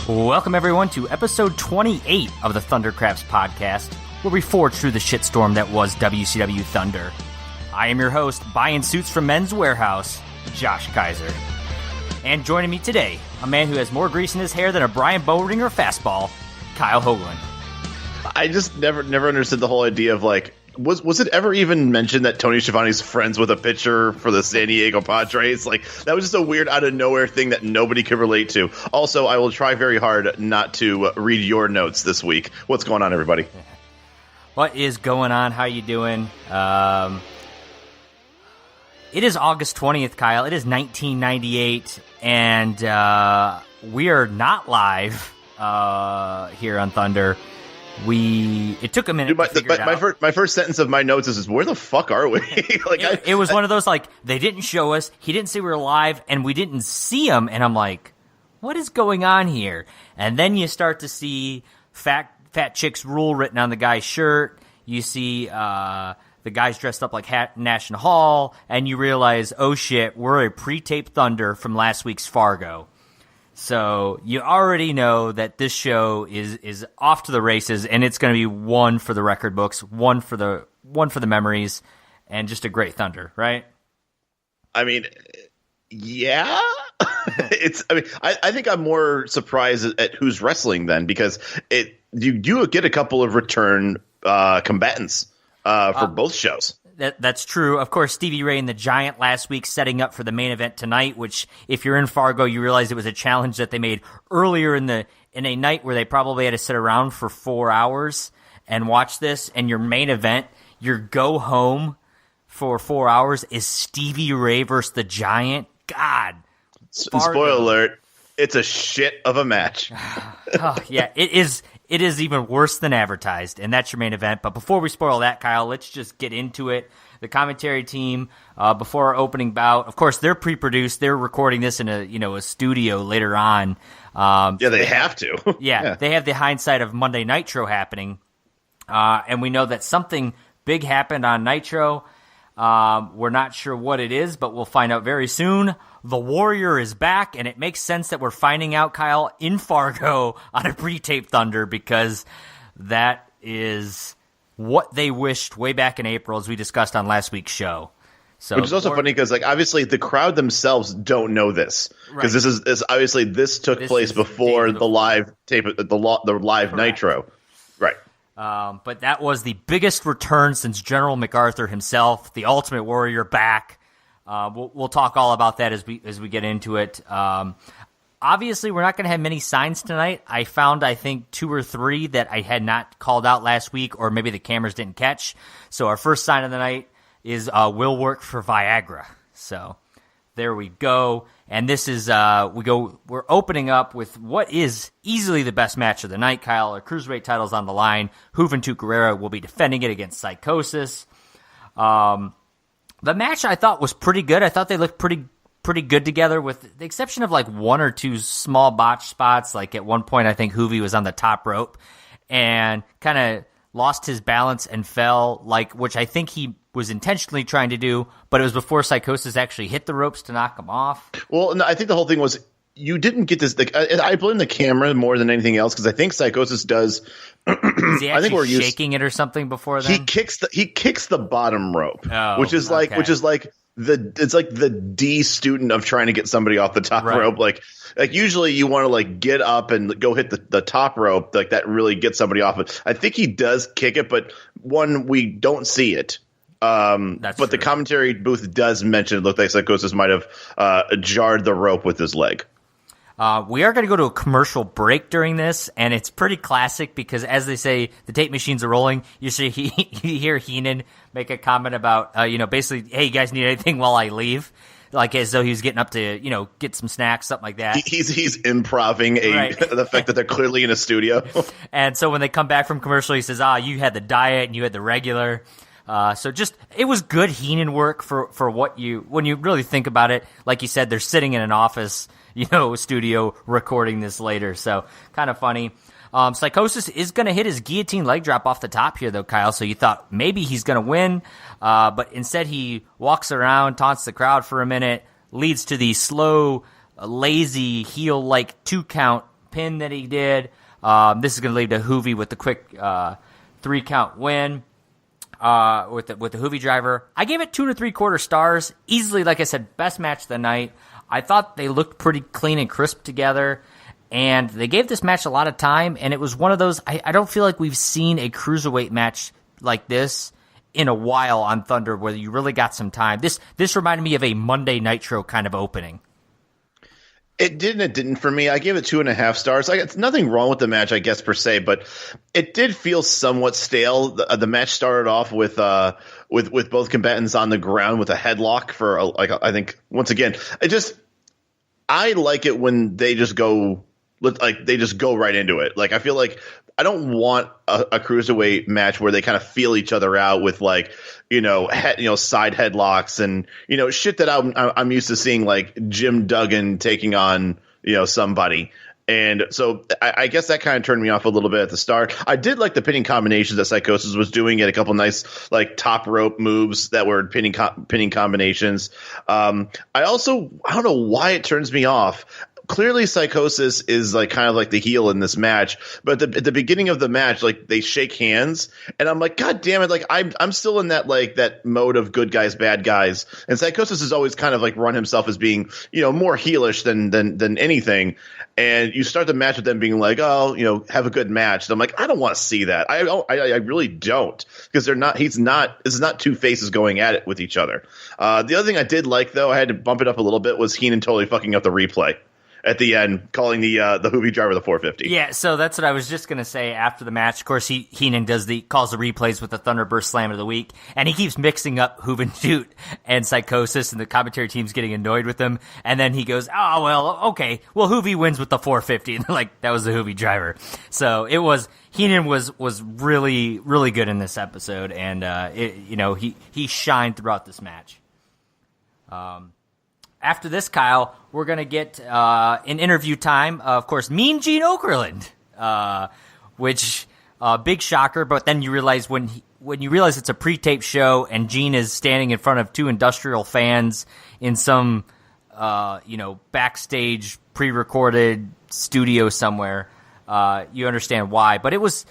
Welcome, everyone, to episode 28 of the Thundercraps podcast, where we forge through the shitstorm that was WCW Thunder. I am your host, buying suits from Men's Warehouse, Josh Kaiser. And joining me today, a man who has more grease in his hair than a Brian Boehringer fastball, Kyle Hoagland. I just never understood the whole idea of, like, was it ever even mentioned that Tony Schiavone's friends with a pitcher for the San Diego Padres? Like, that was just a weird out-of-nowhere thing that nobody could relate to. Also, I will try very hard not to read your notes this week. What's going on, everybody? What is going on? How you doing? It is August 20th, Kyle. It is 1998, and we are not live here on Thunder. It took a minute to figure it out. My first sentence of my notes is where the fuck are we? It was one of those, like, they didn't show us, he didn't say we were live, and we didn't see him, and I'm like, what is going on here? And then you start to see Fat Chick's Rule written on the guy's shirt. You see the guys dressed up like National Hall, and you realize, oh shit, we're a pre-taped Thunder from last week's Fargo. So you already know that this show is off to the races, and it's going to be one for the record books, one for the memories, and just a great Thunder, right? I mean, yeah. I think I'm more surprised at who's wrestling then, because you do get a couple of return combatants for both shows. That's true. Of course, Stevie Ray and the Giant last week setting up for the main event tonight, which, if you're in Fargo, you realize it was a challenge that they made earlier in a night where they probably had to sit around for 4 hours and watch this, and your main event, your go home for 4 hours, is Stevie Ray versus the Giant. God. Spoiler alert, it's a shit of a match. Oh, yeah, it is. It is even worse than advertised, and that's your main event. But before we spoil that, Kyle, let's just get into it. The commentary team, before our opening bout, of course, they're pre-produced. They're recording this in a studio later on. They have to. Yeah, they have the hindsight of Monday Nitro happening, and we know that something big happened on Nitro. We're not sure what it is, but we'll find out very soon. The Warrior is back, and it makes sense that we're finding out, Kyle, in Fargo on a pre-taped Thunder, because that is what they wished way back in April, as we discussed on last week's show. So, which is also funny because, like, obviously the crowd themselves don't know this, because right. this took place before the live tape, the live Correct. Nitro, right? But that was the biggest return since General MacArthur himself, the Ultimate Warrior, back. We'll talk all about that as we get into it. Obviously, we're not going to have many signs tonight. I found, I think, 2 or 3 that I had not called out last week, or maybe the cameras didn't catch. So our first sign of the night is will work for Viagra. So there we go. And this is we're opening up with what is easily the best match of the night, Kyle. Our cruiserweight title's on the line. Juventud Guerrera will be defending it against Psychosis. The match I thought was pretty good. I thought they looked pretty good together, with the exception of like 1 or 2 small botch spots. Like at one point, I think Juvi was on the top rope and kind of lost his balance and fell, which I think he was intentionally trying to do, but it was before Psychosis actually hit the ropes to knock him off. Well, no, I think the whole thing was you didn't get this. I blame the camera more than anything else, because I think Psychosis does. Is he actually shaking it or something before then? He kicks the bottom rope, which is like the D student of trying to get somebody off the top rope. Like usually you want to like get up and go hit the top rope, like that really gets somebody off it. I think he does kick it, but we don't see it. But true. The commentary booth does mention it looked like Psychosis might have jarred the rope with his leg. We are going to go to a commercial break during this, and it's pretty classic because, as they say, the tape machines are rolling. You hear Heenan make a comment about, basically, hey, you guys need anything while I leave? Like as though he was getting up to, get some snacks, something like that. He's improving the fact that they're clearly in a studio. And so when they come back from commercial, he says, you had the diet and you had the regular. So just it was good Heenan work for when you really think about it. Like you said, they're sitting in an office, studio recording this later. So kind of funny. Psychosis is going to hit his guillotine leg drop off the top here, though, Kyle. So you thought maybe he's going to win, but instead he walks around, taunts the crowd for a minute, leads to the slow, lazy heel-like 2-count pin that he did. This is going to lead to Hoovy with the quick 3-count win with the Hoovy driver. I gave it 2 3/4 stars. Easily, like I said, best match of the night. I thought they looked pretty clean and crisp together. And they gave this match a lot of time, and it was one of those, I don't feel like we've seen a cruiserweight match like this in a while on Thunder where you really got some time. This reminded me of a Monday Nitro kind of opening. It didn't for me. I gave it 2.5 stars. It's nothing wrong with the match, I guess, per se, but it did feel somewhat stale. The match started off with both combatants on the ground with a headlock for, I think, once again, I like it when they just go right into it. Like, I feel like I don't want a cruiserweight match where they kind of feel each other out with side headlocks and shit that I'm used to seeing, like Jim Duggan taking on somebody. And so I guess that kind of turned me off a little bit at the start. I did like the pinning combinations that Psychosis was doing. He had a couple nice top rope moves that were pinning combinations. I don't know why it turns me off. Clearly, Psychosis is kind of the heel in this match, but at the beginning of the match, they shake hands, and I'm like, God damn it! I'm still in that mode of good guys, bad guys, and Psychosis has always kind of run himself as being more heelish than anything. And you start the match with them being like, oh, have a good match. And I'm like, I don't want to see that. I really don't, because this is not two faces going at it with each other. The other thing I did like, though, I had to bump it up a little bit, was Heenan totally fucking up the replay at the end, calling the Hoovy driver the 450. Yeah, so that's what I was just gonna say after the match. Of course, Heenan calls the replays with the Thunderburst Slam of the week, and he keeps mixing up Hoovenshoot and Psychosis, and the commentary team's getting annoyed with him. And then he goes, "Oh well, okay, well Hoovy wins with the 450." And they're like, that was the Hoovy driver. So Heenan was really really good in this episode, and he shined throughout this match. After this, Kyle, we're going to get an interview time, of course, Mean Gene Okerlund, which, big shocker, but then you realize when you realize it's a pre-taped show and Gene is standing in front of 2 industrial fans in some, backstage pre-recorded studio somewhere, you understand why. But it was,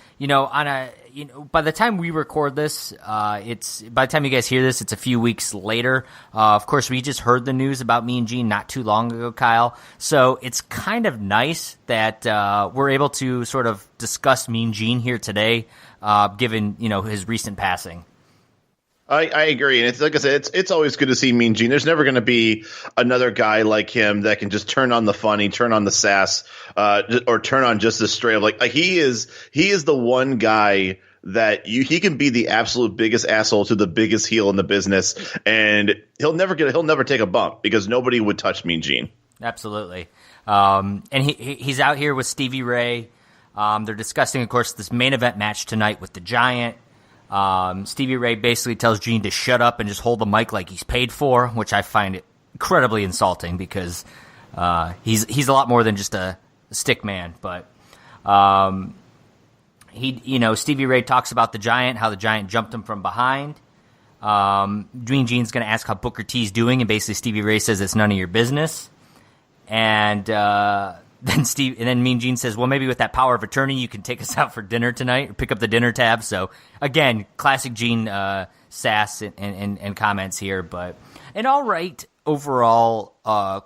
by the time we record this, by the time you guys hear this, it's a few weeks later. Of course, we just heard the news about Mean Gene not too long ago, Kyle. So it's kind of nice that we're able to sort of discuss Mean Gene here today, given his recent passing. I agree, and it's like I said, it's always good to see Mean Gene. There's never going to be another guy like him that can just turn on the funny, turn on the sass, or turn on just the straight up. He is the one guy that he can be the absolute biggest asshole to the biggest heel in the business, and he'll never take a bump because nobody would touch Mean Gene. Absolutely, and he's out here with Stevie Ray. They're discussing, of course, this main event match tonight with the Giant. Stevie Ray basically tells Gene to shut up and just hold the mic like he's paid for, which I find incredibly insulting because he's a lot more than just a stick man. But Stevie Ray talks about the Giant, how the Giant jumped him from behind. Mean Gene's going to ask how Booker T's doing, and basically Stevie Ray says it's none of your business. And then Mean Gene says, well, maybe with that power of attorney, you can take us out for dinner tonight or pick up the dinner tab. So, again, classic Gene sass and comments here. But an all right overall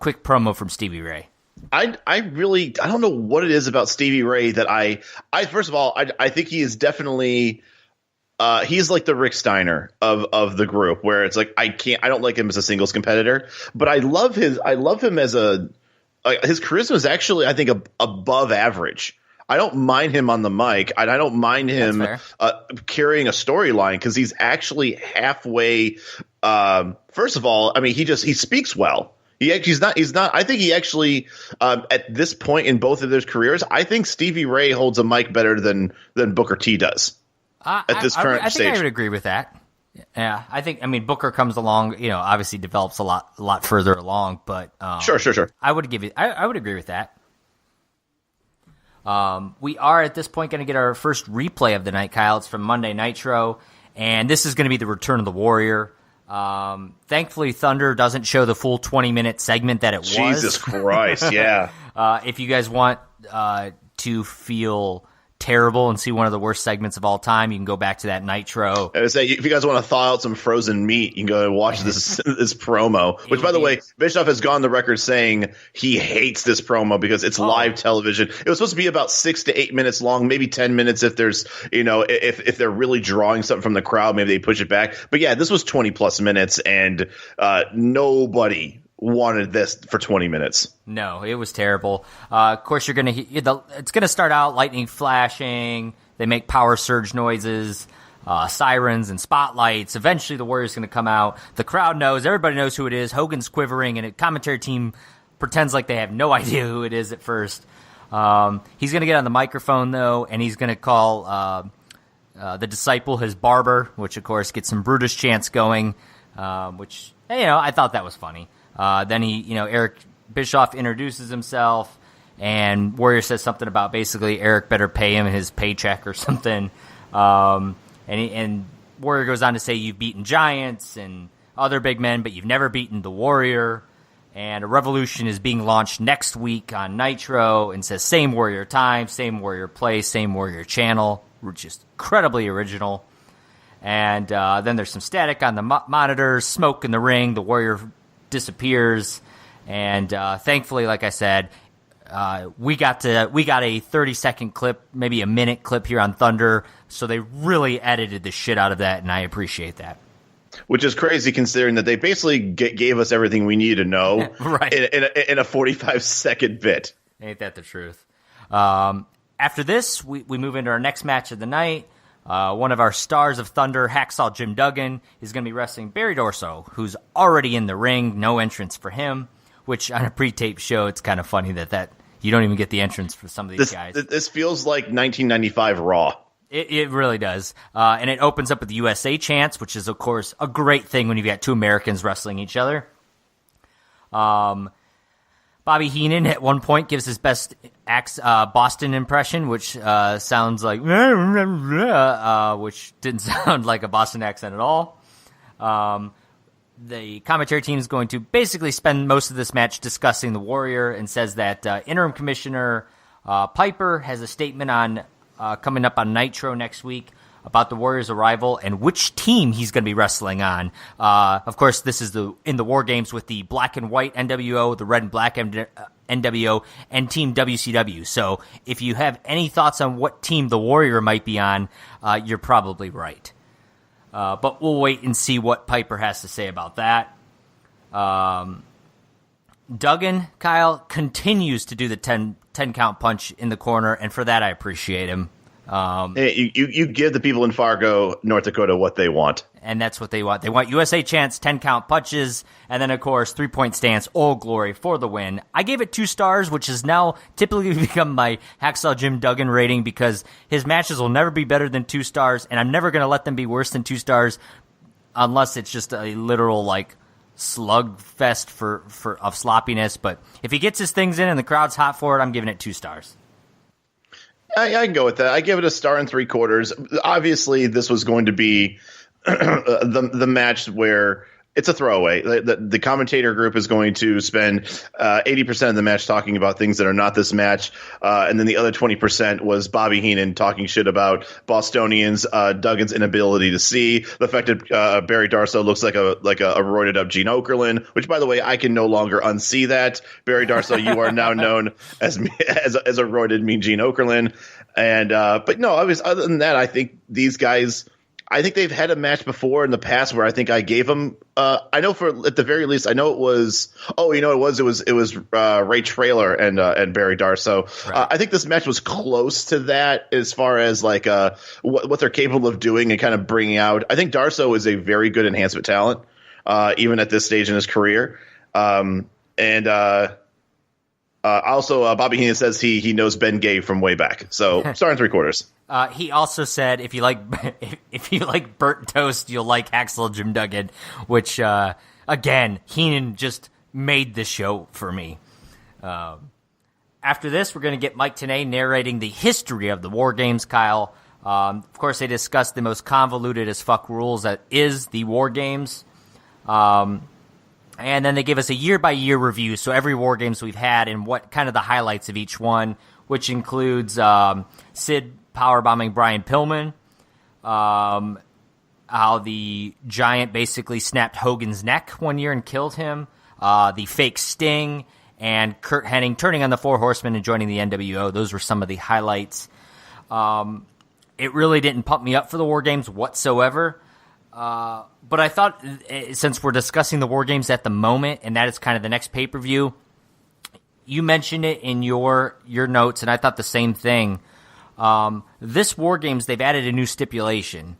quick promo from Stevie Ray. I don't know what it is about Stevie Ray that I first of all, I think he is definitely he's like the Rick Steiner of the group, where it's like I don't like him as a singles competitor, but I love him as his charisma is actually, I think, above average. I don't mind him on the mic. I don't mind him carrying a storyline because he's actually halfway. First of all, I mean, he speaks well. He's not. I think he actually at this point in both of their careers, I think Stevie Ray holds a mic better than Booker T does at this current stage. I think I would agree with that. Yeah, I mean, Booker comes along, obviously develops a lot further along, but sure. I would agree with that. We are at this point going to get our first replay of the night, Kyle. It's from Monday Nitro, and this is going to be the return of the Warrior. Thankfully, Thunder doesn't show the full 20-minute segment that it was. Jesus Christ, yeah. If you guys want to feel terrible and see one of the worst segments of all time, you can go back to that Nitro. I would say, if you guys want to thaw out some frozen meat, you can go and watch this promo. Which, by the way, Bischoff has gone the record saying he hates this promo because it's live television. It was supposed to be about 6 to 8 minutes long, maybe 10 minutes if there's, if they're really drawing something from the crowd, maybe they push it back. But yeah, this was 20 plus minutes, and nobody wanted this for 20 minutes. No, it was terrible. Of course, it's going to start out lightning flashing. They make power surge noises, sirens and spotlights. Eventually, the Warrior's going to come out. The crowd knows. Everybody knows who it is. Hogan's quivering, and the commentary team pretends like they have no idea who it is at first. He's going to get on the microphone, though, and he's going to call the disciple his barber, which, of course, gets some Brutus chants going, which, I thought that was funny. Then Eric Bischoff introduces himself, and Warrior says something about basically Eric better pay him his paycheck or something. And Warrior goes on to say, you've beaten giants and other big men, but you've never beaten the Warrior. And a revolution is being launched next week on Nitro, and says same Warrior time, same Warrior place, same Warrior channel, which is incredibly original. And then there's some static on the monitors, smoke in the ring, the Warrior disappears, and thankfully, like I said, we got a 30-second clip, maybe a minute clip here on Thunder, so they really edited the shit out of that, and I appreciate that. Which is crazy considering that they basically gave us everything we needed to know right. in a 45-second bit. Ain't that the truth? After this, we move into our next match of the night. One of our stars of Thunder, Hacksaw Jim Duggan, is going to be wrestling Barry Dorso, who's already in the ring. No entrance for him, which on a pre-tape show, it's kind of funny that you don't even get the entrance for some of these guys. This feels like 1995 Raw. It really does. And it opens up with the USA chants, which is, of course, a great thing when you've got two Americans wrestling each other. Bobby Heenan at one point gives his best Boston impression, which sounds like which didn't sound like a Boston accent at all. The commentary team is going to basically spend most of this match discussing the Warrior, and says that interim commissioner Piper has a statement on coming up on Nitro next week about the Warriors' arrival and which team he's going to be wrestling on. Of course, this is in the War Games with the black and white NWO, the red and black NWO, and Team WCW. So if you have any thoughts on what team the Warrior might be on, you're probably right. But we'll wait and see what Piper has to say about that. Duggan, Kyle, continues to do the 10 count punch in the corner, and for that I appreciate him. Hey, you give the people in Fargo, North Dakota, what they want. And that's what they want. They want USA chants, 10 count punches, and then, of course, 3-point stance, Old Glory for the win. I gave it 2 stars, which has now typically become my Hacksaw Jim Duggan rating, because his matches will never be better than 2 stars, and I'm never going to let them be worse than 2 stars unless it's just a literal, slugfest of sloppiness. But if he gets his things in and the crowd's hot for it, I'm giving it 2 stars. I can go with that. I give it 1 3/4 stars. Obviously, this was going to be the match where it's a throwaway. The commentator group is going to spend 80% of the match talking about things that are not this match, and then the other 20% was Bobby Heenan talking shit about Bostonians, Duggan's inability to see, the fact that Barry Darsow looks like a roided up Gene Okerlund, which, by the way, I can no longer unsee that. Barry Darsow, you are now known as a roided mean Gene Okerlund, and but no, other than that, I think these guys. I think they've had a match before in the past where I think I gave them. I know at the very least, I know it was. Oh, it was Ray Traylor and Barry Darsow. Right. I think this match was close to that as far as what they're capable of doing and kind of bringing out. I think Darsow is a very good enhancement talent, even at this stage in his career. Also, Bobby Heenan says he knows Ben Gay from way back. So star and 3/4. He also said if you like if you like burnt toast, you'll like Hacksaw Jim Duggan, which again, Heenan just made the show for me. After this, we're going to get Mike Tenay narrating the history of the War Games, Kyle. Of course, they discussed the most convoluted as fuck rules that is the War Games. And then they give us a year-by-year review, so every War Games we've had and what kind of the highlights of each one, which includes Sid powerbombing Brian Pillman, how the Giant basically snapped Hogan's neck one year and killed him, the fake Sting, and Kurt Hennig turning on the Four Horsemen and joining the NWO. Those were some of the highlights. It really didn't pump me up for the War Games whatsoever. But I thought, since we're discussing the War Games at the moment, and that is kind of the next pay-per-view, you mentioned it in your notes, and I thought the same thing. This War Games, they've added a new stipulation,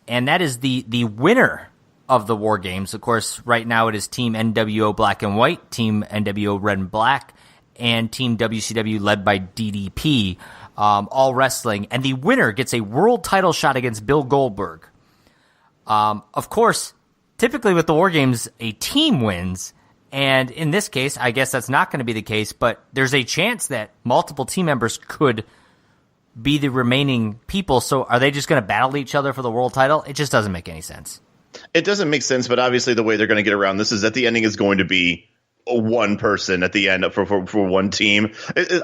and that is the winner of the War Games. Of course, right now it is Team NWO Black and White, Team NWO Red and Black, and Team WCW led by DDP, all wrestling. And the winner gets a world title shot against Bill Goldberg. Of course, typically with the War Games, a team wins, and in this case, I guess that's not going to be the case, but there's a chance that multiple team members could be the remaining people, so are they just going to battle each other for the world title? It just doesn't make any sense. It doesn't make sense, but obviously the way they're going to get around this is that the ending is going to be one person at the end for one team.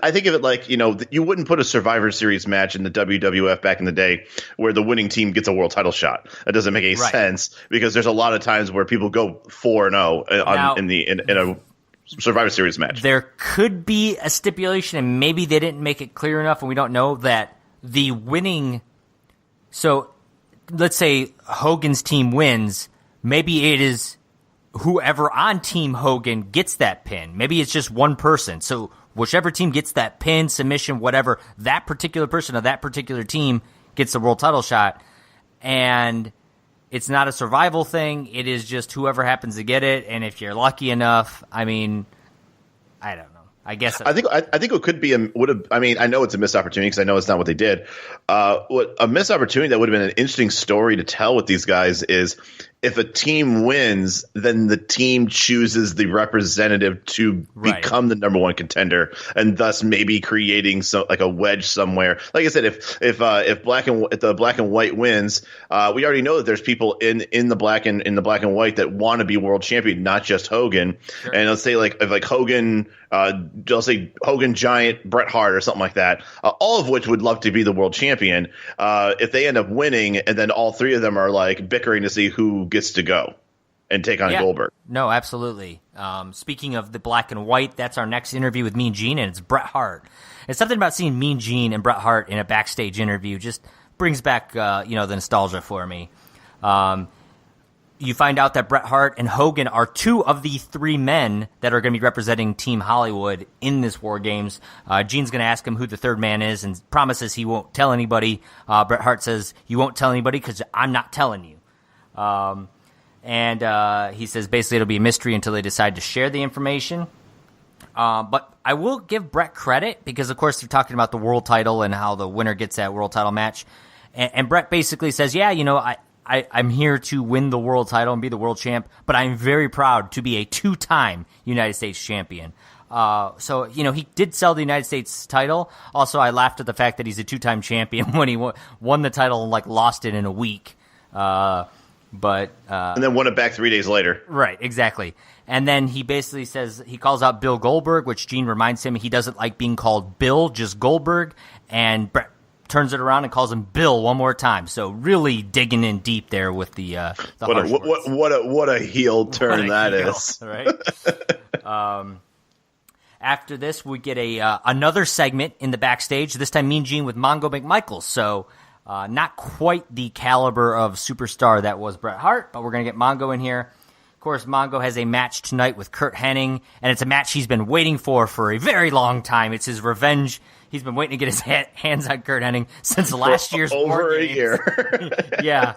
I think of it like, you wouldn't put a Survivor Series match in the WWF back in the day where the winning team gets a world title shot. That doesn't make any sense because there's a lot of times where people go 4-0 in a Survivor Series match. There could be a stipulation, and maybe they didn't make it clear enough, and we don't know that the winning. So let's say Hogan's team wins. Maybe it is whoever on Team Hogan gets that pin. Maybe it's just one person. So whichever team gets that pin, submission, whatever, that particular person of that particular team gets the world title shot. And it's not a survival thing. It is just whoever happens to get it. And if you're lucky enough, I mean, I don't know. I guess I think it could be I know it's a missed opportunity because I know it's not what they did. What a missed opportunity that would have been an interesting story to tell with these guys is if a team wins, then the team chooses the representative to become the number one contender, and thus maybe creating like a wedge somewhere. Like I said, if the black and white wins, we already know that there's people in the black and white that want to be world champion, not just Hogan. Sure. And let's say if Hogan, they'll say Hogan, Giant, Bret Hart, or something like that. All of which would love to be the world champion. If they end up winning, and then all three of them are like bickering to see who gets to go and take on Goldberg. No, absolutely. Speaking of the black and white, that's our next interview with Mean Gene, and it's Bret Hart. It's something about seeing Mean Gene and Bret Hart in a backstage interview just brings back the nostalgia for me. You find out that Bret Hart and Hogan are two of the three men that are going to be representing Team Hollywood in this War Games. Gene's going to ask him who the third man is and promises he won't tell anybody. Bret Hart says, "You won't tell anybody because I'm not telling you." And he says basically it'll be a mystery until they decide to share the information. But I will give Bret credit because, of course, they're talking about the world title and how the winner gets that world title match. And Bret basically says, I'm here to win the world title and be the world champ, but I'm very proud to be a two-time United States champion. So he did sell the United States title. Also, I laughed at the fact that he's a two-time champion when he won the title and lost it in a week. And then won it back 3 days later. Right, exactly. And then he basically says he calls out Bill Goldberg, which Gene reminds him he doesn't like being called Bill, just Goldberg. And Bret turns it around and calls him Bill one more time. So really digging in deep there with the what a heel turn that is. Right. After this, we get another segment in the backstage. This time, Mean Gene with Mongo McMichael. So not quite the caliber of superstar that was Bret Hart, but we're going to get Mongo in here. Of course, Mongo has a match tonight with Kurt Hennig, and it's a match he's been waiting for a very long time. It's his revenge. He's been waiting to get his hands on Kurt Hennig since last year's over a year. Yeah.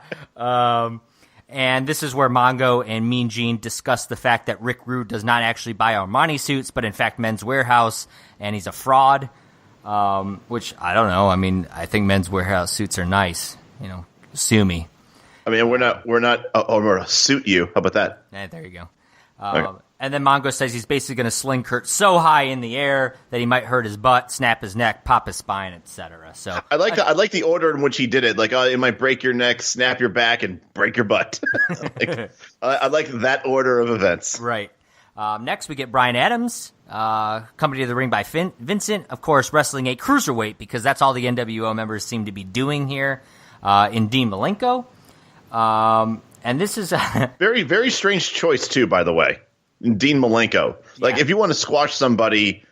And this is where Mongo and Mean Gene discuss the fact that Rick Rude does not actually buy Armani suits, but in fact Men's Warehouse, and he's a fraud, which I don't know. I mean, I think Men's Warehouse suits are nice. Sue me. I mean, we're not, we're going to suit you. How about that? There you go. And then Mongo says he's basically going to sling Kurt so high in the air that he might hurt his butt, snap his neck, pop his spine, etc. So I like the order in which he did it. Like, it might break your neck, snap your back, and break your butt. I like that order of events. Right. Next, we get Bryan Adams, accompanied to the ring by Vincent, of course, wrestling a cruiserweight because that's all the NWO members seem to be doing here. In Dean Malenko. And this is a very, very strange choice, too, by the way. Dean Malenko. Like, if you want to squash somebody,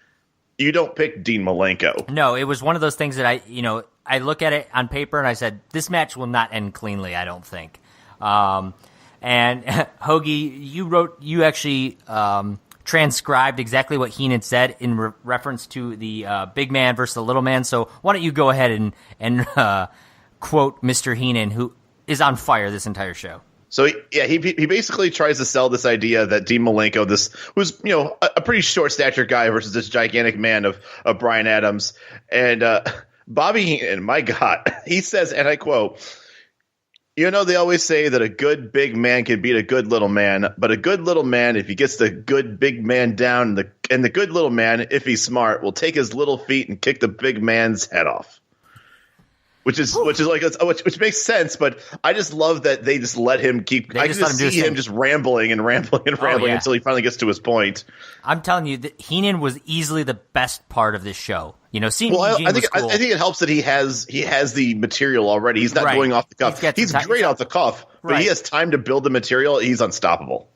you don't pick Dean Malenko. No, it was one of those things that I look at it on paper and I said, this match will not end cleanly, I don't think. And Hoagie, you actually transcribed exactly what Heenan said in reference to the big man versus the little man. So why don't you go ahead and quote Mr. Heenan, who is on fire this entire show. So, he basically tries to sell this idea that Dean Malenko, who's a pretty short-statured guy versus this gigantic man of Bryan Adams. And Bobby Heenan, my God, he says, and I quote, they always say that a good big man can beat a good little man, but a good little man, if he gets the good big man down, and the good little man, if he's smart, will take his little feet and kick the big man's head off. Which makes sense, but I just love that they just let him keep. I can just see him just rambling until he finally gets to his point. I'm telling you, that Heenan was easily the best part of this show. I think it helps that he has the material already. He's not going off the cuff. He's great off the cuff, but he has time to build the material. He's unstoppable.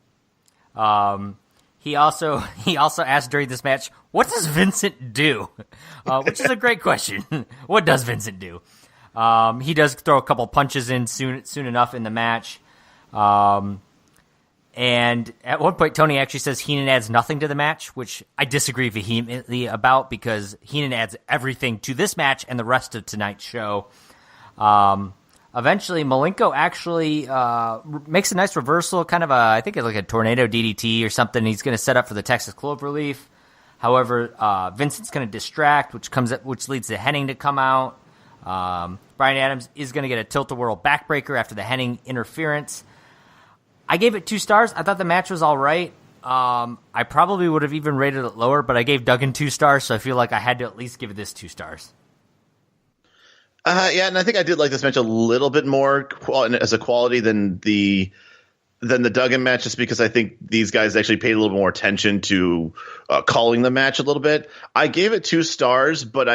He also asked during this match, "What does Vincent do?" Which is a great question. What does Vincent do? He does throw a couple punches in soon enough in the match. And at one point, Tony actually says Heenan adds nothing to the match, which I disagree vehemently about because Heenan adds everything to this match and the rest of tonight's show. Eventually, Malenko actually makes a nice reversal, kind of I think it's like a tornado DDT or something. He's going to set up for the Texas Cloverleaf. However, Vincent's going to distract, which leads to Henning to come out. Bryan Adams is going to get a tilt-a-whirl backbreaker after the Henning interference. I gave it 2 stars. I thought the match was all right. I probably would have even rated it lower, but I gave Duggan 2 stars, so I feel like I had to at least give this 2 stars. And I think I did like this match a little bit more as a quality than the Duggan match, just because I think these guys actually paid a little more attention to calling the match a little bit. I gave it 2 stars, but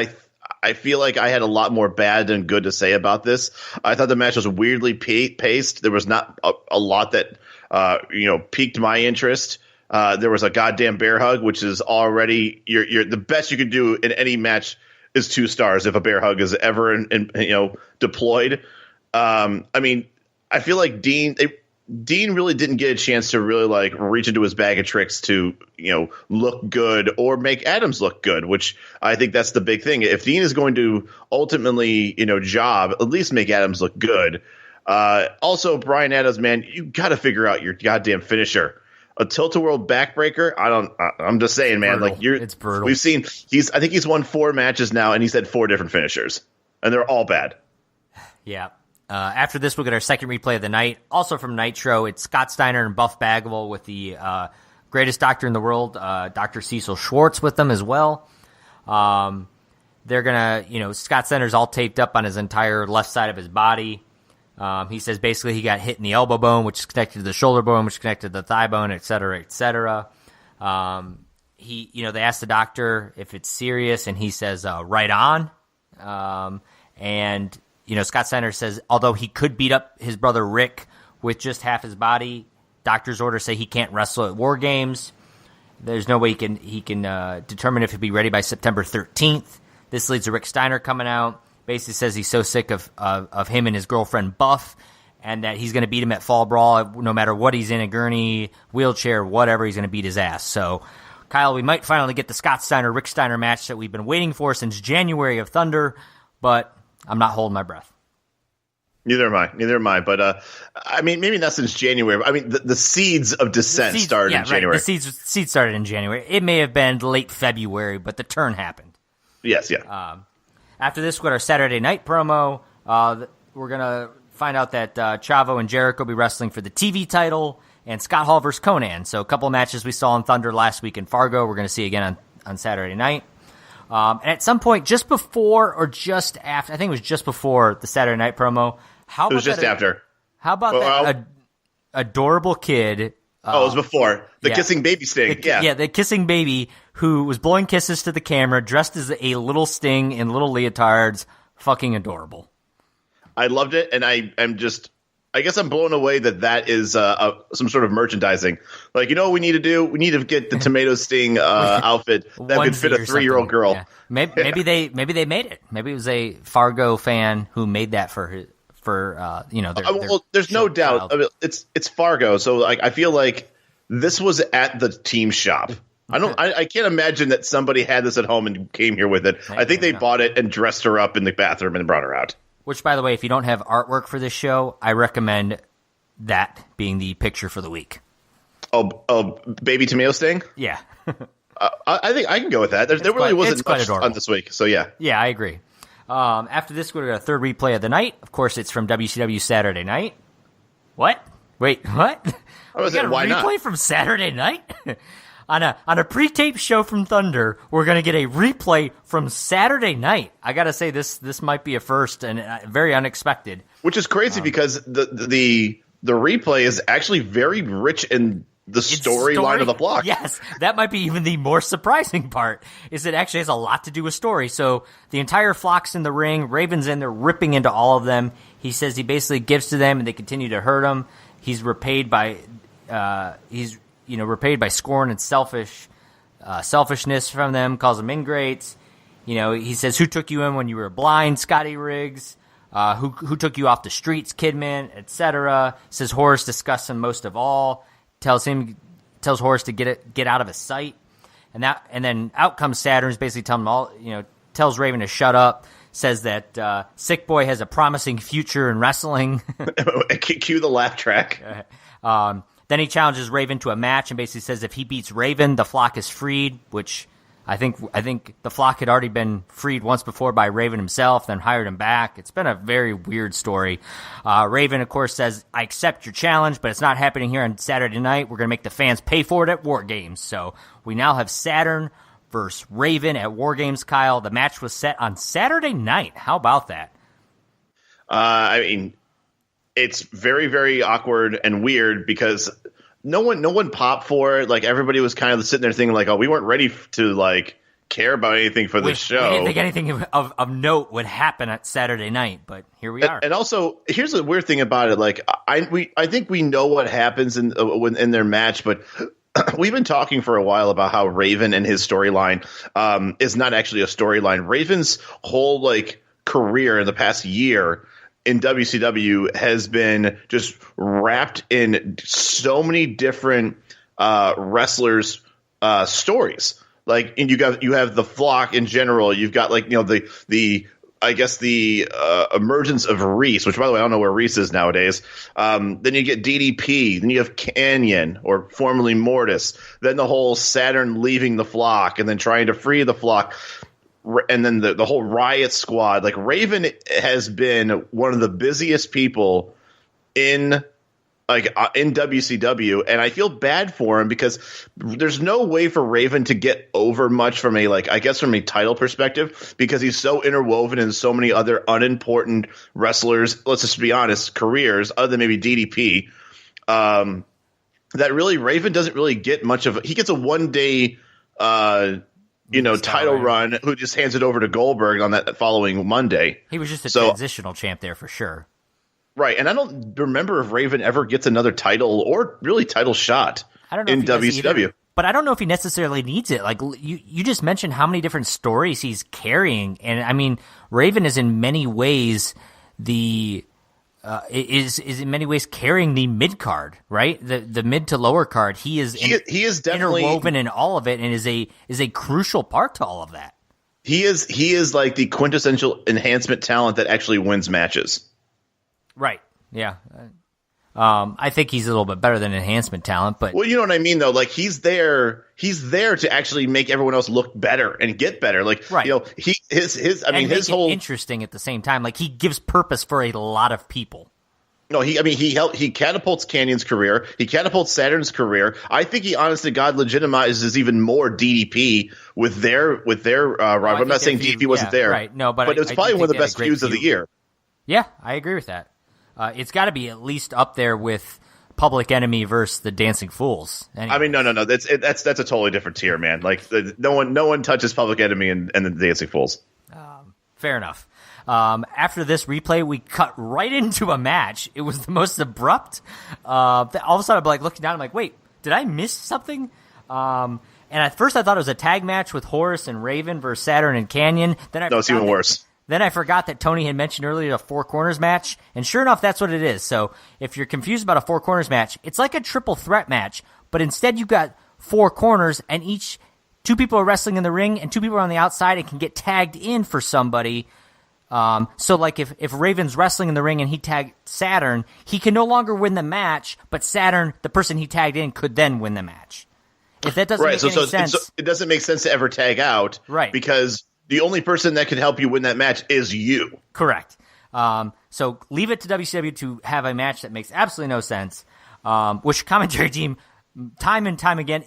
I feel like I had a lot more bad than good to say about this. I thought the match was weirdly paced. There was not a lot that piqued my interest. There was a goddamn bear hug, which is already you're the best you could do in any match is 2 stars if a bear hug is ever deployed. I mean, I feel like Dean really didn't get a chance to really reach into his bag of tricks to, look good or make Adams look good, which I think that's the big thing. If Dean is going to ultimately, job, at least make Adams look good. Also, Bryan Adams, man, you got to figure out your goddamn finisher. A tilt-a-whirl backbreaker. I'm just saying, man, it's brutal. We've seen I think he's won 4 matches now and he's had 4 different finishers and they're all bad. Yeah. After this, we'll get our second replay of the night. Also from Nitro, it's Scott Steiner and Buff Bagwell with the greatest doctor in the world, Dr. Cecil Schwartz, with them as well. They're going to, Scott Steiner's all taped up on his entire left side of his body. He says basically he got hit in the elbow bone, which is connected to the shoulder bone, which is connected to the thigh bone, et cetera, et cetera. They asked the doctor if it's serious, and he says, right on. Scott Steiner says, although he could beat up his brother Rick with just half his body, doctor's orders say he can't wrestle at War Games. There's no way he can determine if he'll be ready by September 13th. This leads to Rick Steiner coming out. Basically says he's so sick of him and his girlfriend Buff, and that he's going to beat him at Fall Brawl no matter what he's in, a gurney, wheelchair, whatever, he's going to beat his ass. So, Kyle, we might finally get the Scott Steiner-Rick Steiner match that we've been waiting for since January of Thunder, but I'm not holding my breath. Neither am I. But I mean, maybe not since January. I mean, the seeds of dissent started in January. Right. The seeds started in January. It may have been late February, but the turn happened. Yes, yeah. After this, we got our Saturday night promo. We're gonna find out that Chavo and Jericho will be wrestling for the TV title, and Scott Hall versus Conan. So a couple of matches we saw in Thunder last week in Fargo, we're gonna see again on Saturday night. And at some point, just before or just after, I think it was just before the Saturday night promo. It was just after. How about that adorable kid? It was before. The kissing baby Sting. The kissing baby who was blowing kisses to the camera, dressed as a little Sting in little leotards. Fucking adorable. I loved it, and I guess I'm blown away that is some sort of merchandising. Like, you know what we need to do? We need to get the Tomato Sting outfit that could fit a 3-year-old girl. Yeah. Maybe they made it. Maybe it was a Fargo fan who made that for there's no doubt. I mean, it's Fargo, so like I feel like this was at the team shop. I can't imagine that somebody had this at home and came here with it. I think they bought it and dressed her up in the bathroom and brought her out. Which, by the way, if you don't have artwork for this show, I recommend that being the picture for the week. Oh, baby Tomato Sting? Yeah. I think I can go with that. There really wasn't much on this week, so yeah. Yeah, I agree. After this, we've got a third replay of the night. Of course, it's from WCW Saturday Night. What? Wait, what? We got a replay from Saturday Night? On a pre-taped show from Thunder, we're going to get a replay from Saturday Night. I got to say, this might be a first and very unexpected. Which is crazy because the replay is actually very rich in the storyline of the block. Yes, that might be even the more surprising part, is it actually has a lot to do with story. So the entire flock's in the ring. Raven's in there ripping into all of them. He says he basically gives to them and they continue to hurt him. He's repaid by repaid by scorn and selfishness from them, calls them ingrates. He says, who took you in when you were blind, Scotty Riggs? Who took you off the streets, Kidman, etc. Says Horace disgusts him most of all. Tells Horace to get out of his sight. And then out comes Saturn, basically telling him all, tells Raven to shut up. Says that Sick Boy has a promising future in wrestling. Cue the laugh track. Then he challenges Raven to a match and basically says if he beats Raven, the flock is freed, which I think the flock had already been freed once before by Raven himself, then hired him back. It's been a very weird story. Raven, of course, says, I accept your challenge, but it's not happening here on Saturday night. We're going to make the fans pay for it at War Games. So we now have Saturn versus Raven at War Games, Kyle. The match was set on Saturday night. How about that? I mean, it's very, very awkward and weird because no one popped for it. Like, everybody was kind of sitting there thinking, like, oh, we weren't ready to, like, care about anything for this show. We didn't think anything of note would happen at Saturday night, but here we are. And also, here's the weird thing about it. Like, I think we know what happens in their match, but we've been talking for a while about how Raven and his storyline is not actually a storyline. Raven's whole, like, career in the past year in WCW has been just wrapped in so many different wrestlers' stories. Like, and you have the flock in general. You've got, like, the emergence of Reese, which, by the way, I don't know where Reese is nowadays. Then you get DDP. Then you have Canyon, or formerly Mortis. Then the whole Saturn leaving the flock and then trying to free the flock. And then the whole Riot Squad. Like, Raven has been one of the busiest people in WCW, and I feel bad for him because there's no way for Raven to get over much from a title perspective, because he's so interwoven in so many other unimportant wrestlers, let's just be honest, careers, other than maybe DDP, that really Raven doesn't really get much of. He gets a one-day title run, who just hands it over to Goldberg on that following Monday. He was just a transitional champ there for sure. Right, and I don't remember if Raven ever gets another title or really title shot in WCW. But I don't know if he necessarily needs it. Like, you just mentioned how many different stories he's carrying, and I mean, Raven is in many ways is in many ways carrying the mid card, right? The mid to lower card. He is definitely interwoven in all of it, and is a crucial part to all of that. He is like the quintessential enhancement talent that actually wins matches. Right. Yeah. I think he's a little bit better than enhancement talent, but well, you know what I mean, though. Like he's there to actually make everyone else look better and get better. Like, right. You know, his whole interesting at the same time. Like he gives purpose for a lot of people. No, he catapults Canyon's career. He catapults Saturn's career. I think he, honest to God, legitimizes even more DDP with their rival. I'm not saying DDP wasn't there, right? No, but it's probably one of the best feuds of the year. Yeah, I agree with that. It's got to be at least up there with Public Enemy versus the Dancing Fools. Anyways. I mean, no. That's a totally different tier, man. Like no one touches Public Enemy and the Dancing Fools. Fair enough. After this replay, we cut right into a match. It was the most abrupt. All of a sudden, I'm like looking down. I'm like, wait, did I miss something? And at first, I thought it was a tag match with Horace and Raven versus Saturn and Canyon. No, it's even worse. Then I forgot that Tony had mentioned earlier a Four Corners match, and sure enough, that's what it is. So if you're confused about a Four Corners match, it's like a triple threat match, but instead you've got four corners, and two people are wrestling in the ring, and two people are on the outside and can get tagged in for somebody. So like if Raven's wrestling in the ring and he tagged Saturn, he can no longer win the match, but Saturn, the person he tagged in, could then win the match. If that doesn't make any sense. So it doesn't make sense to ever tag out. Right. Because the only person that can help you win that match is you. Correct. So leave it to WCW to have a match that makes absolutely no sense, which commentary team time and time again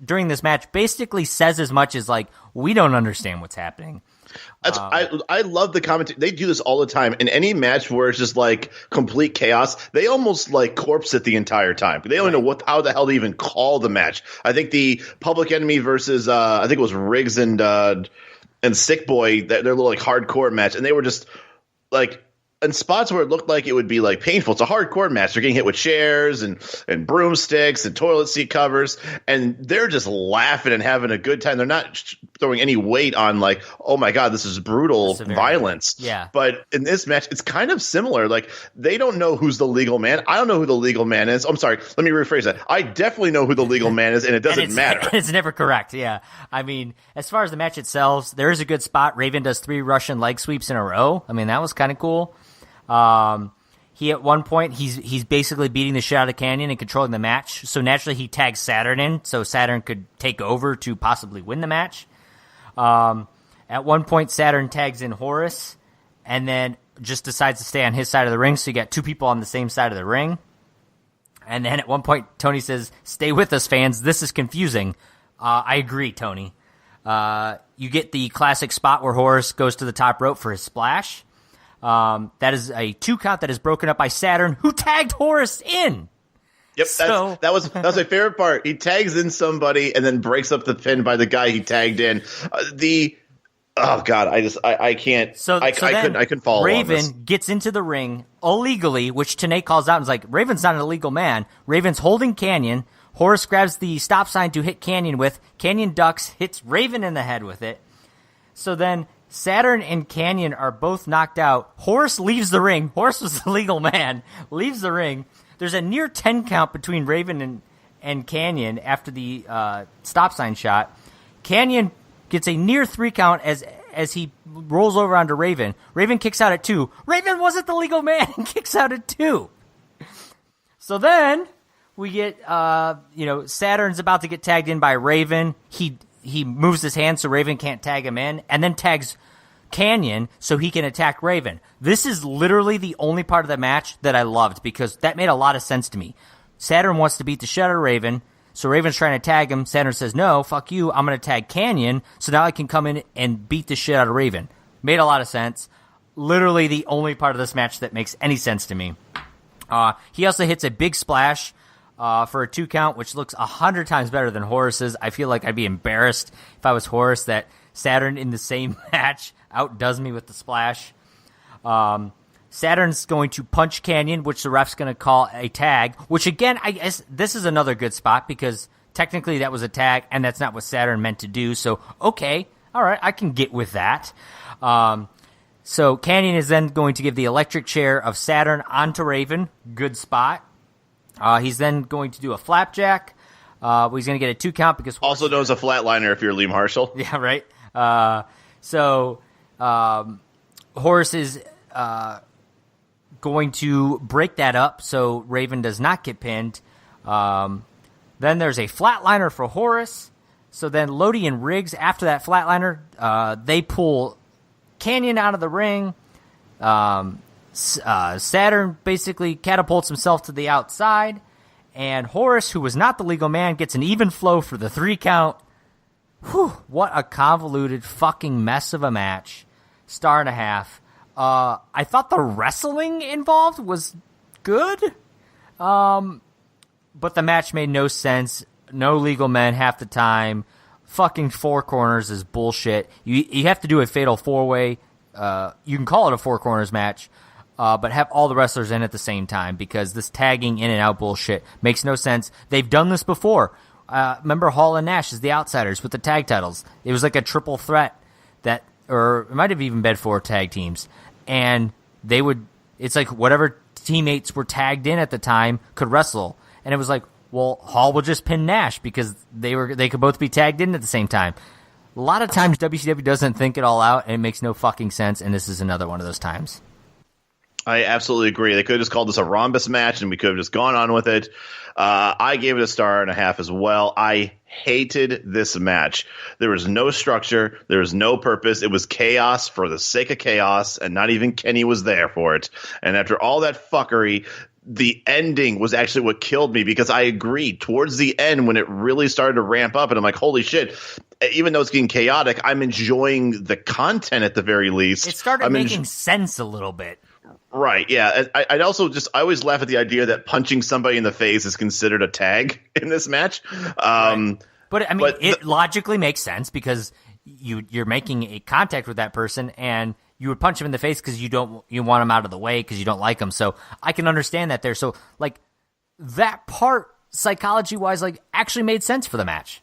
during this match basically says as much as like, we don't understand what's happening. I love the commentary. They do this all the time. In any match where it's just like complete chaos, they almost like corpse it the entire time. They don't know how the hell to even call the match. I think the Public Enemy versus I think it was Riggs and Sick Boy, their little like hardcore match, and they were just like in spots where it looked like it would be like painful. It's a hardcore match. They're getting hit with chairs and broomsticks and toilet seat covers, and they're just laughing and having a good time. They're not throwing any weight on like, oh my God, this is brutal violence. Yeah. But in this match, it's kind of similar. Like they don't know who's the legal man. I don't know who the legal man is. I'm sorry. Let me rephrase that. I definitely know who the legal man is, and it doesn't matter. It's never correct. Yeah. I mean, as far as the match itself, there is a good spot. Raven does 3 Russian leg sweeps in a row. I mean, that was kind of cool. He at one point he's basically beating the shit out of Canyon and controlling the match. So naturally he tags Saturn in, so Saturn could take over to possibly win the match. At one point Saturn tags in Horace, and then just decides to stay on his side of the ring. So you got 2 people on the same side of the ring. And then at one point Tony says, "Stay with us, fans. This is confusing." I agree, Tony. You get the classic spot where Horace goes to the top rope for his splash. That is a 2 count that is broken up by Saturn, who tagged Horace in. Yep, that was my favorite part. He tags in somebody and then breaks up the pin by the guy he tagged in. Oh God, I can't. I couldn't follow. Raven gets into the ring illegally, which Tanay calls out and is like, Raven's not an illegal man. Raven's holding Canyon. Horace grabs the stop sign to hit Canyon with. Canyon ducks, hits Raven in the head with it. So then Saturn and Canyon are both knocked out. Horace leaves the ring. Horace was the legal man. Leaves the ring. There's a near 10 count between Raven and Canyon after the stop sign shot. Canyon gets a near 3 count as he rolls over onto Raven. Raven kicks out at 2. Raven wasn't the legal man and kicks out at 2. So then we get Saturn's about to get tagged in by Raven. He moves his hand so Raven can't tag him in, and then tags Canyon so he can attack Raven. This is literally the only part of the match that I loved because that made a lot of sense to me. Saturn wants to beat the shit out of Raven, so Raven's trying to tag him. Saturn says, "No, fuck you, I'm going to tag Canyon, so now I can come in and beat the shit out of Raven." Made a lot of sense. Literally the only part of this match that makes any sense to me. He also hits a big splash for a 2 count, which looks 100 times better than Horace's. I feel like I'd be embarrassed if I was Horace that Saturn in the same match outdoes me with the splash. Saturn's going to punch Canyon, which the ref's going to call a tag, which again, I guess this is another good spot because technically that was a tag and that's not what Saturn meant to do. So, okay, all right, I can get with that. So Canyon is then going to give the electric chair of Saturn onto Raven. Good spot. He's then going to do a flapjack. He's going to get a 2 count because also known as a flatliner if you're Liam Marshall. Yeah, right. So Horace is going to break that up so Raven does not get pinned. Then there's a flatliner for Horace. So then Lodi and Riggs, after that flatliner, they pull Canyon out of the ring. Saturn basically catapults himself to the outside. And Horace, who was not the legal man, gets an even flow for the 3 count. Whew, what a convoluted fucking mess of a match. 1.5 stars. I thought the wrestling involved was good. But the match made no sense. No legal men half the time. Fucking 4 corners is bullshit. You have to do a fatal 4-way. You can call it a 4 corners match, but have all the wrestlers in at the same time, because this tagging in and out bullshit makes no sense. They've done this before. Remember Hall and Nash as the Outsiders with the tag titles. It was like a triple threat or it might have even been 4 tag teams. And it's like whatever teammates were tagged in at the time could wrestle. And it was like, well, Hall will just pin Nash because they could both be tagged in at the same time. A lot of times WCW doesn't think it all out, and it makes no fucking sense, and this is another one of those times. I absolutely agree. They could have just called this a rhombus match, and we could have just gone on with it. I gave it 1.5 stars as well. I hated this match. There was no structure. There was no purpose. It was chaos for the sake of chaos, and not even Kenny was there for it. And after all that fuckery, the ending was actually what killed me, because I agreed towards the end when it really started to ramp up, and I'm like, holy shit, even though it's getting chaotic, I'm enjoying the content at the very least. It started making sense a little bit. Right, yeah. I always laugh at the idea that punching somebody in the face is considered a tag in this match. Right. But I mean, it logically makes sense, because you're making a contact with that person, and you would punch him in the face because you want him out of the way because you don't like him. So I can understand that there. So like that part, psychology wise, like actually made sense for the match.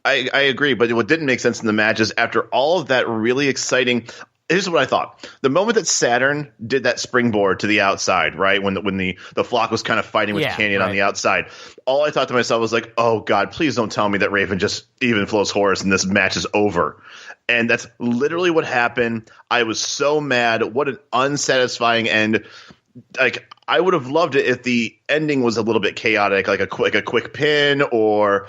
I agree, but what didn't make sense in the match is after all of that really exciting. Here's what I thought. The moment that Saturn did that springboard to the outside, right, when the flock was kind of fighting with Canyon on the outside, all I thought to myself was like, oh, God, please don't tell me that Raven just even flows Horace and this match is over. And that's literally what happened. I was so mad. What an unsatisfying end. Like, I would have loved it if the ending was a little bit chaotic, like a quick pin, or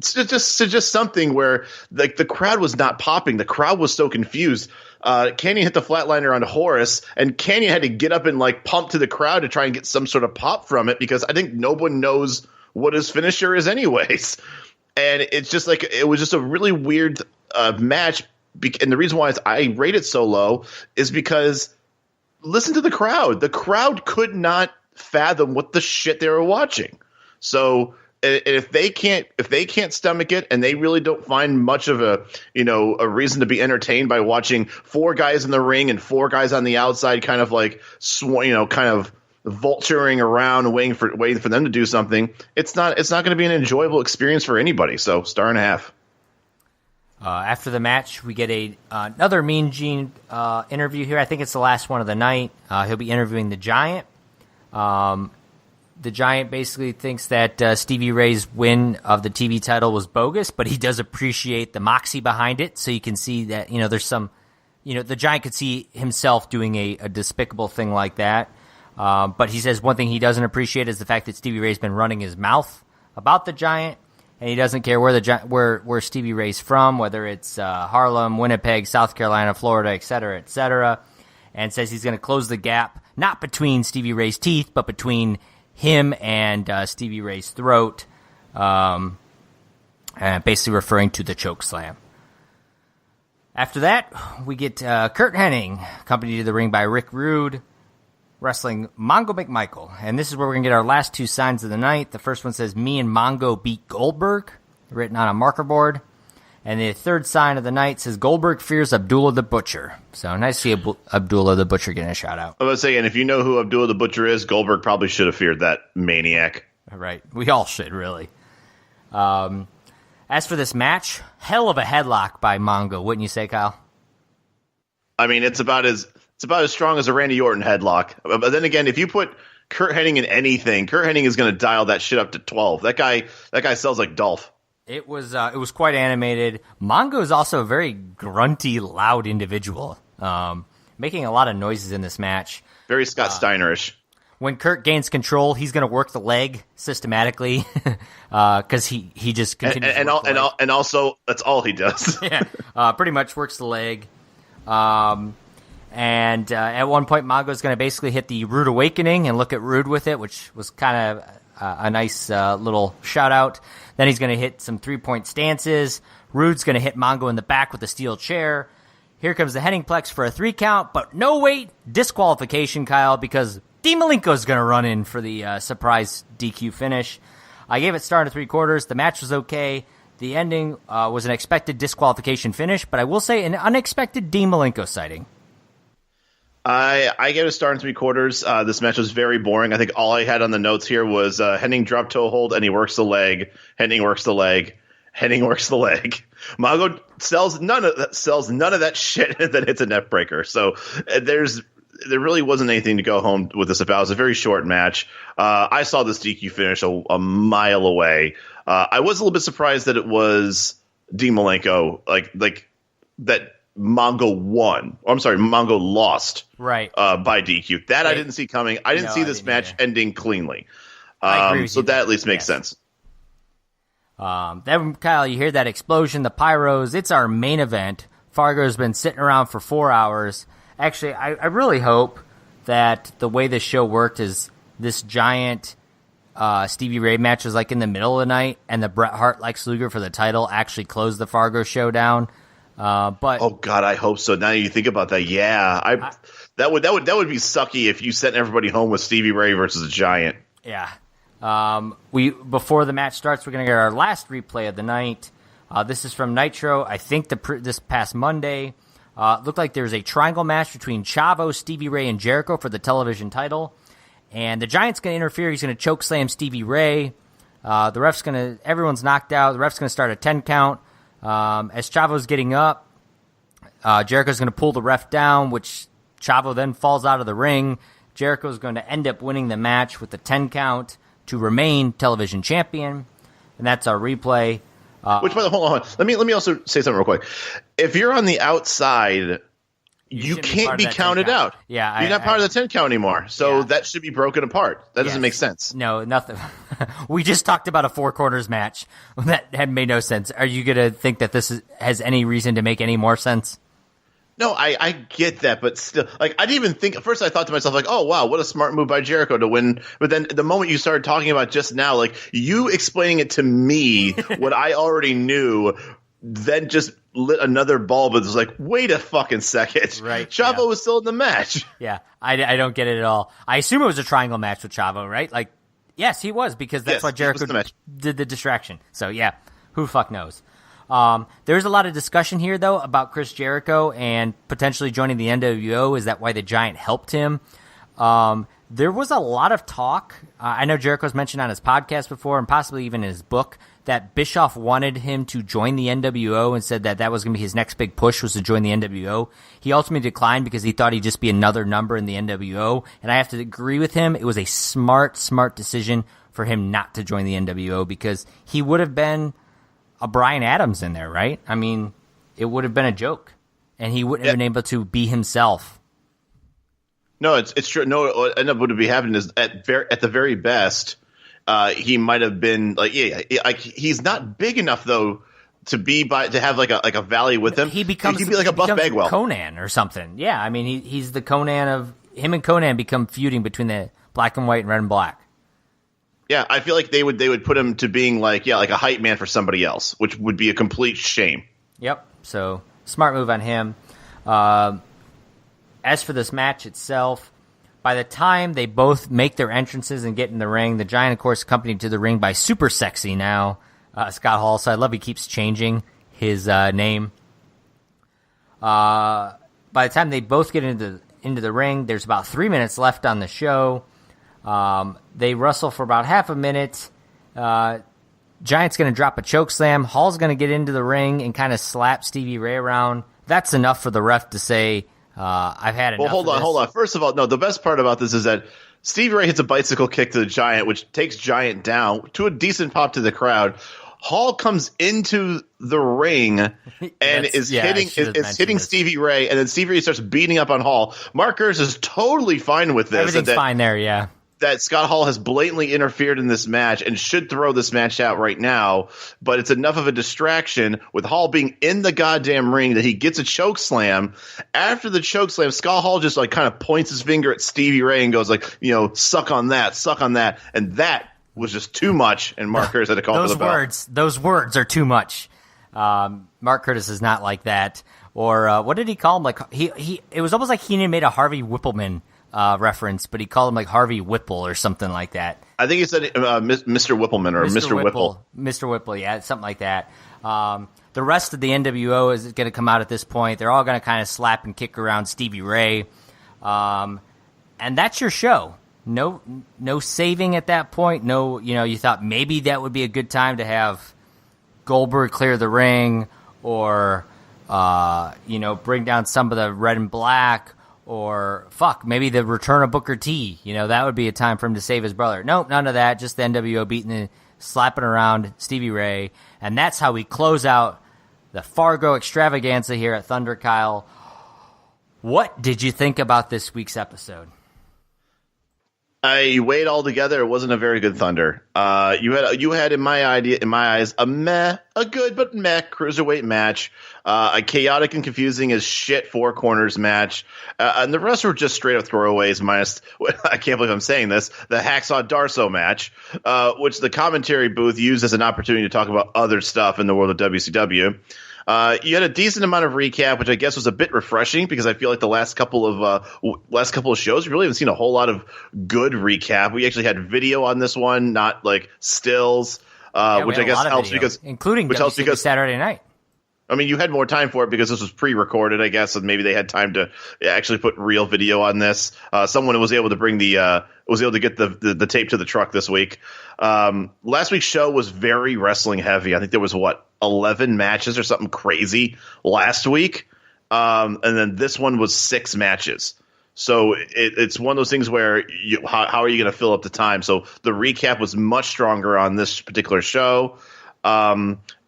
just something where like the crowd was not popping. The crowd was so confused. Canyon hit the flatliner on Horace, and Canyon had to get up and like pump to the crowd to try and get some sort of pop from it, because I think no one knows what his finisher is anyways. And it's just like it was just a really weird match. And the reason why I rate it so low is because listen to the crowd. The crowd could not fathom what the shit they were watching. So if they can't stomach it, and they really don't find much of a reason to be entertained by watching 4 guys in the ring and 4 guys on the outside kind of like kind of vulturing around and waiting for them to do something, it's not going to be an enjoyable experience for anybody. So 1.5 stars. After the match, we get another Mean Gene interview here. I think it's the last one of the night. He'll be interviewing the Giant. The Giant basically thinks that Stevie Ray's win of the TV title was bogus, but he does appreciate the moxie behind it. So you can see that, there's some, the Giant could see himself doing a despicable thing like that. But he says one thing he doesn't appreciate is the fact that Stevie Ray's been running his mouth about the Giant, and he doesn't care where Stevie Ray's from, whether it's Harlem, Winnipeg, South Carolina, Florida, et cetera, and says he's going to close the gap, not between Stevie Ray's teeth, but between him and Stevie Ray's throat, basically referring to the choke slam. After that, we get Kurt Hennig, accompanied to the ring by Rick Rude, wrestling Mongo McMichael. And this is where we're going to get our last 2 signs of the night. The first one says, "Me and Mongo beat Goldberg," written on a marker board. And the third sign of the night says, "Goldberg fears Abdullah the Butcher." So nice to see Abdullah the Butcher getting a shout out. I was saying, if you know who Abdullah the Butcher is, Goldberg probably should have feared that maniac. Right. We all should, really. As for this match, hell of a headlock by Mongo, wouldn't you say, Kyle? I mean, it's about as strong as a Randy Orton headlock. But then again, if you put Kurt Hennig in anything, Kurt Hennig is going to dial that shit up to 12. That guy sells like Dolph. It was quite animated. Mongo is also a very grunty, loud individual, making a lot of noises in this match. Very Scott Steinerish. When Kurt gains control, he's going to work the leg systematically because he just continues and also that's all he does. Yeah, pretty much works the leg. And at one point, Mongo's going to basically hit the Rude Awakening and look at Rude with it, which was kind of a nice little shout out. Then he's going to hit some 3-point stances. Rude's going to hit Mongo in the back with a steel chair. Here comes the heading plex for a 3 count, but no wait, disqualification, Kyle, because D. Malenko's going to run in for the surprise DQ finish. I gave it star and 3/4. The match was okay. The ending was an expected disqualification finish, but I will say an unexpected D. Malenko sighting. I gave it a star and 3/4. This match was very boring. I think all I had on the notes here was Henning drop toe hold, and he works the leg. Henning works the leg. Henning works the leg. Mongo sells none of that shit and then hits a net breaker. So there really wasn't anything to go home with this about. It was a very short match. I saw this DQ finish a mile away. I was a little bit surprised that it was D. Malenko, like that Mongo won. Or I'm sorry, Mongo lost by DQ. That I didn't see coming. I didn't see this match ending cleanly. So that at least makes sense. Then, Kyle, you hear that explosion, the pyros. It's our main event. Fargo's been sitting around for 4 hours. Actually, I really hope that the way this show worked is this giant Stevie Ray match was like in the middle of the night, and the Bret Hart Lex Luger for the title actually closed the Fargo show down. But oh God, I hope so. Now you think about that, yeah, that would be sucky if you sent everybody home with Stevie Ray versus a Giant. Yeah. Before the match starts, we're going to get our last replay of the night. This is from Nitro. I think this past Monday. Looked like there was a triangle match between Chavo, Stevie Ray, and Jericho for the television title. And the Giant's going to interfere. He's going to choke slam Stevie Ray. Everyone's knocked out. The ref's going to start a 10 count. As Chavo's getting up, Jericho's going to pull the ref down, which Chavo then falls out of the ring. Jericho's going to end up winning the match with the 10 count to remain television champion. And that's our replay. Which, by the way, hold on. Let me also say something real quick. If you're on the outside, you can't be counted out. Yeah, you're not part of the 10 count anymore. So that should be broken apart. That doesn't make sense. No, nothing. We just talked about a 4 corners match that had made no sense. Are you going to think that this has any reason to make any more sense? No, I get that, but still, like, I didn't even think at first. I thought to myself, like, oh wow, what a smart move by Jericho to win. But then the moment you started talking about just now, like you explaining it to me, what I already knew, then just lit another bulb. It was like, wait a fucking second, right? Chavo was still in the match. Yeah, I don't get it at all. I assume it was a triangle match with Chavo, right? Like, yes, he was because that's why Jericho did the distraction. So yeah, who the fuck knows? There's a lot of discussion here, though, about Chris Jericho and potentially joining the NWO. Is that why the Giant helped him? There was a lot of talk. I know Jericho's mentioned on his podcast before and possibly even in his book that Bischoff wanted him to join the NWO and said that was going to be his next big push was to join the NWO. He ultimately declined because he thought he'd just be another number in the NWO. And I have to agree with him. It was a smart decision for him not to join the NWO because he would have been a Bryan Adams in there, right? I mean, it would have been a joke, and he wouldn't have been able to be himself. No, it's true. No, what ended up would be happening is at the very best, he might have been like he's not big enough though to have like a valley with him. He'd be like a Buff Bagwell, Conan or something. Yeah, I mean he's the Conan of him and Conan become feuding between the black and white and red and black. Yeah, I feel like they would put him to being like a hype man for somebody else, which would be a complete shame. Yep. So smart move on him. As for this match itself, by the time they both make their entrances and get in the ring, the Giant, of course, accompanied to the ring by Super Sexy now, Scott Hall. So I love he keeps changing his name. By the time they both get into the ring, there's about 3 minutes left on the show. They wrestle for about half a minute. Giant's going to drop a choke slam. Hall's going to get into the ring and kind of slap Stevie Ray around. That's enough for the ref to say, I've had enough. Well, hold on. First of all, no, the best part about this is that Stevie Ray hits a bicycle kick to the Giant, which takes Giant down to a decent pop to the crowd. Hall comes into the ring and is hitting Stevie Ray, and then Stevie Ray starts beating up on Hall. Mark Curtis is totally fine with this. Everything's fine there, yeah. That Scott Hall has blatantly interfered in this match and should throw this match out right now, but it's enough of a distraction with Hall being in the goddamn ring that he gets a choke slam. After the choke slam, Scott Hall just like kind of points his finger at Stevie Ray and goes like, suck on that, and that was just too much, and Mark Curtis had to call for the bell. Those words are too much. Mark Curtis is not like that. Or what did he call him? Like it was almost like Heenan made a Harvey Whippleman reference, but he called him like Harvey Whipple or something like that. I think he said Mr. Whippleman or Mr. Whipple. Mr. Whipple, yeah, something like that. The rest of the NWO is going to come out at this point. They're all going to kind of slap and kick around Stevie Ray. And that's your show. No saving at that point. No, you thought maybe that would be a good time to have Goldberg clear the ring or, bring down some of the red and black. Or, maybe the return of Booker T. That would be a time for him to save his brother. Nope, none of that. Just the NWO slapping around Stevie Ray. And that's how we close out the Fargo extravaganza here at Thunder. Kyle, what did you think about this week's episode? I weighed all together. It wasn't a very good Thunder. You had in my eyes, a good but meh cruiserweight match, a chaotic and confusing as shit four corners match, and the rest were just straight up throwaways. Minus, I can't believe I'm saying this, the Hacksaw Darso match, which the commentary booth used as an opportunity to talk about other stuff in the world of WCW. You had a decent amount of recap, which I guess was a bit refreshing because I feel like the last couple of shows we really haven't seen a whole lot of good recap. We actually had video on this one, not like stills, which I guess helps because Saturday night. I mean, you had more time for it because this was pre-recorded, I guess, and maybe they had time to actually put real video on this. Someone was able to bring get the tape to the truck this week. Last week's show was very wrestling heavy. I think there was 11 matches or something crazy last week, and then this one was 6 matches. So it's one of those things where how are you going to fill up the time? So the recap was much stronger on this particular show.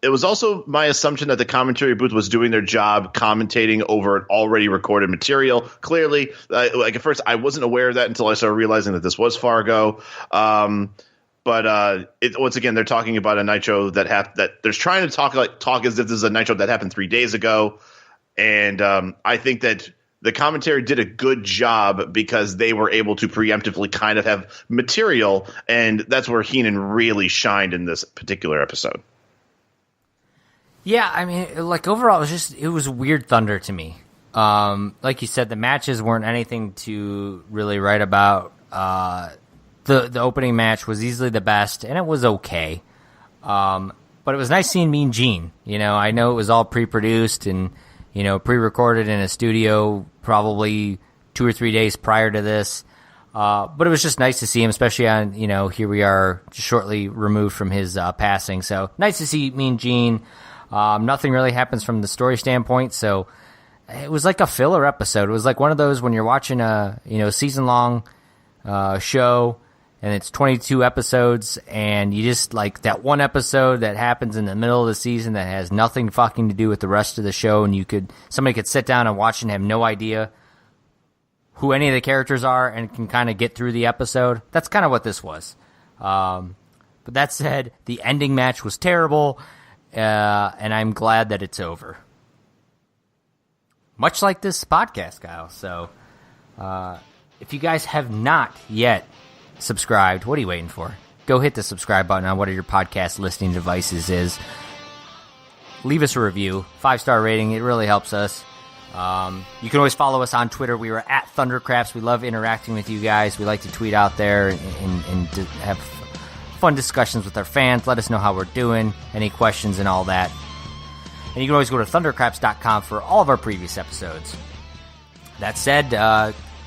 It was also my assumption that the commentary booth was doing their job commentating over an already recorded material. Clearly, like at first, I wasn't aware of that until I started realizing that this was Fargo. But once again, they're talking about a Nitro that they're trying to talk as if this is a Nitro that happened 3 days ago. And I think that the commentary did a good job because they were able to preemptively kind of have material, and that's where Heenan really shined in this particular episode. Yeah, I mean, like overall, it was weird Thunder to me. Like you said, the matches weren't anything to really write about. The opening match was easily the best, and it was okay. But it was nice seeing Mean Gene. I know it was all pre-produced and pre-recorded in a studio probably 2 or 3 days prior to this. But it was just nice to see him, especially on, here we are just shortly removed from his passing. So nice to see Mean Gene. Nothing really happens from the story standpoint, so it was like a filler episode. It was like one of those when you're watching a season-long show, and it's 22 episodes, and you just like that one episode that happens in the middle of the season that has nothing fucking to do with the rest of the show, and somebody could sit down and watch and have no idea who any of the characters are and can kind of get through the episode. That's kind of what this was. But that said, the ending match was terrible, and I'm glad that it's over. Much like this podcast, Kyle. So if you guys have not yet subscribed, what are you waiting for? Go hit the subscribe button on whatever your podcast listening devices is. Leave us a review, 5-star rating. It really helps us. You can always follow us on Twitter. We are at Thundercraps. We love interacting with you guys. We like to tweet out there and have fun discussions with our fans. Let us know how we're doing, any questions and all that. And you can always go to thundercraps.com for all of our previous episodes. That said,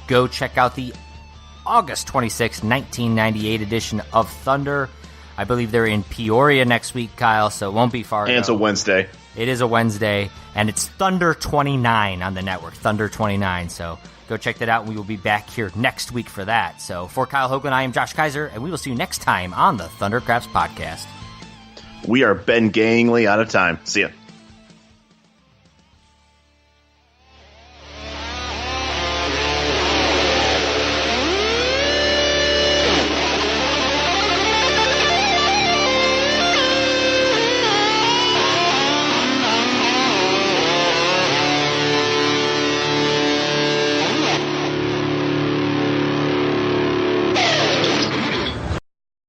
go check out the August 26, 1998 edition of Thunder. I believe they're in Peoria next week, Kyle, so it won't be far. And it's a Wednesday. It is a Wednesday, and it's Thunder 29 on the network, Thunder 29. So go check that out. We will be back here next week for that. So for Kyle Hoagland, I am Josh Kaiser, and we will see you next time on the Thundercraps podcast. We are Ben Gangley out of time. See ya.